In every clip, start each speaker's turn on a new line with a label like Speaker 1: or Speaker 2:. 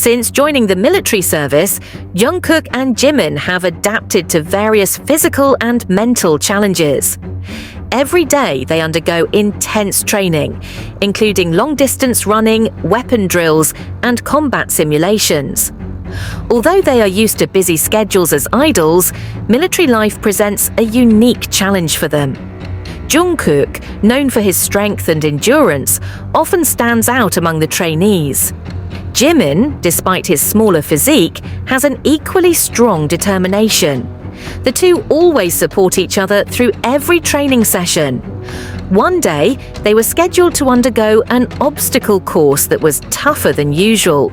Speaker 1: Since joining the military service, Jungkook and Jimin have adapted to various physical and mental challenges. Every day they undergo intense training, including long-distance running, weapon drills, and combat simulations. Although they are used to busy schedules as idols, military life presents a unique challenge for them. Jungkook, known for his strength and endurance, often stands out among the trainees. Jimin, despite his smaller physique, has an equally strong determination. The two always support each other through every training session. One day, they were scheduled to undergo an obstacle course that was tougher than usual.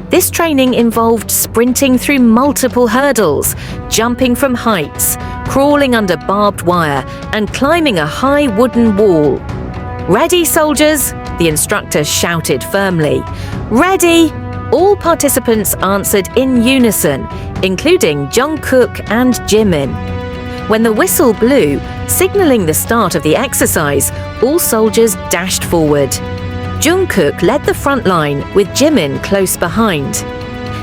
Speaker 1: This training involved sprinting through multiple hurdles, jumping from heights, crawling under barbed wire, and climbing a high wooden wall. "Ready, soldiers?" the instructor shouted firmly. "Ready!" All participants answered in unison, including Jungkook and Jimin. When the whistle blew, signaling the start of the exercise, all soldiers dashed forward. Jungkook led the front line with Jimin close behind.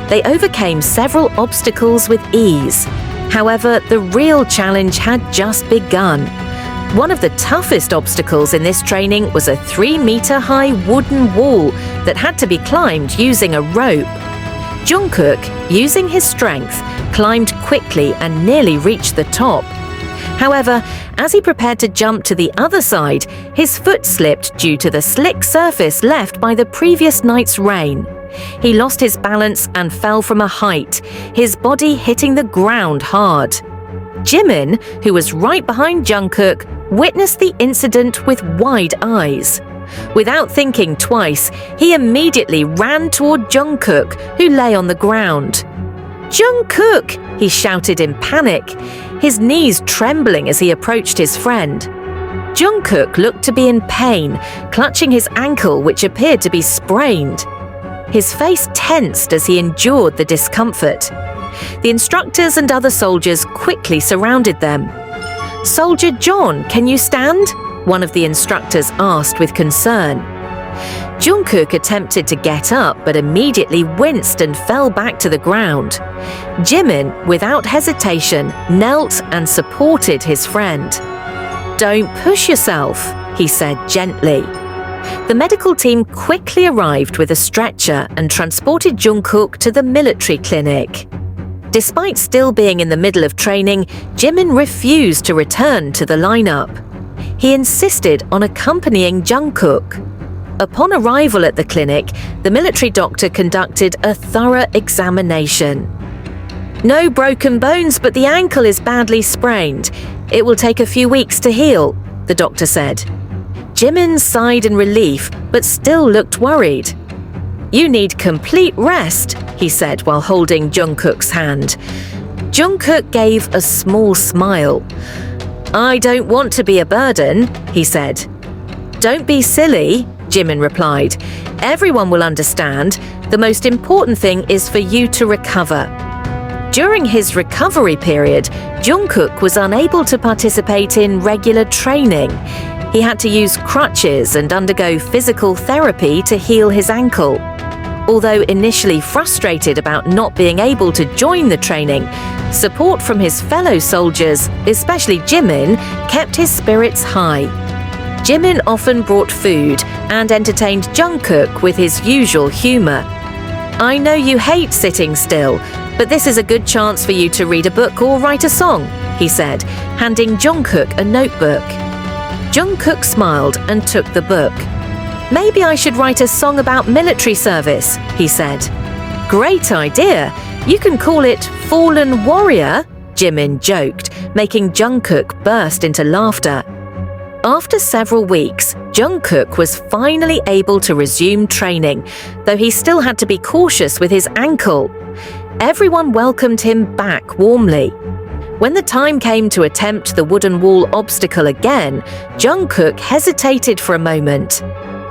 Speaker 1: They overcame several obstacles with ease. However, the real challenge had just begun. One of the toughest obstacles in this training was a 3-meter-high wooden wall that had to be climbed using a rope. Jungkook, using his strength, climbed quickly and nearly reached the top. However, as he prepared to jump to the other side, his foot slipped due to the slick surface left by the previous night's rain. He lost his balance and fell from a height, his body hitting the ground hard. Jimin, who was right behind Jungkook, witnessed the incident with wide eyes. Without thinking twice, he immediately ran toward Jungkook, who lay on the ground. "Jungkook!" he shouted in panic, his knees trembling as he approached his friend. Jungkook looked to be in pain, clutching his ankle, which appeared to be sprained. His face tensed as he endured the discomfort. The instructors and other soldiers quickly surrounded them. "Soldier John, can you stand?" one of the instructors asked with concern. Jungkook attempted to get up but immediately winced and fell back to the ground. Jimin, without hesitation, knelt and supported his friend. "Don't push yourself," he said gently. The medical team quickly arrived with a stretcher and transported Jungkook to the military clinic. Despite still being in the middle of training, Jimin refused to return to the lineup. He insisted on accompanying Jungkook. Upon arrival at the clinic, the military doctor conducted a thorough examination. "No broken bones, but the ankle is badly sprained. It will take a few weeks to heal," the doctor said. Jimin sighed in relief, but still looked worried. "You need complete rest," he said while holding Jungkook's hand. Jungkook gave a small smile. "I don't want to be a burden," he said. "Don't be silly," Jimin replied. "Everyone will understand. The most important thing is for you to recover." During his recovery period, Jungkook was unable to participate in regular training. He had to use crutches and undergo physical therapy to heal his ankle. Although initially frustrated about not being able to join the training, support from his fellow soldiers, especially Jimin, kept his spirits high. Jimin often brought food and entertained Jungkook with his usual humor. "I know you hate sitting still, but this is a good chance for you to read a book or write a song," he said, handing Jungkook a notebook. Jungkook smiled and took the book. "Maybe I should write a song about military service," he said. "Great idea! You can call it Fallen Warrior," Jimin joked, making Jungkook burst into laughter. After several weeks, Jungkook was finally able to resume training, though he still had to be cautious with his ankle. Everyone welcomed him back warmly. When the time came to attempt the wooden wall obstacle again, Jungkook hesitated for a moment.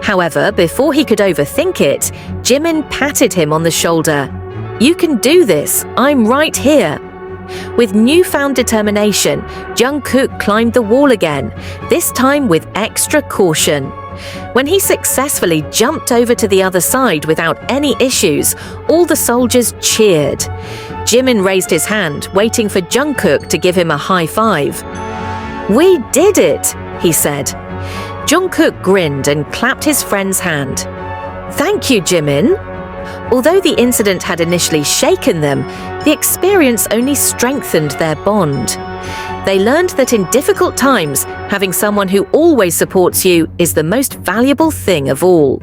Speaker 1: However, before he could overthink it, Jimin patted him on the shoulder. "You can do this, I'm right here." With newfound determination, Jungkook climbed the wall again, this time with extra caution. When he successfully jumped over to the other side without any issues, all the soldiers cheered. Jimin raised his hand, waiting for Jungkook to give him a high five. "We did it," he said. Jungkook grinned and clapped his friend's hand. "Thank you, Jimin." Although the incident had initially shaken them, the experience only strengthened their bond. They learned that in difficult times, having someone who always supports you is the most valuable thing of all.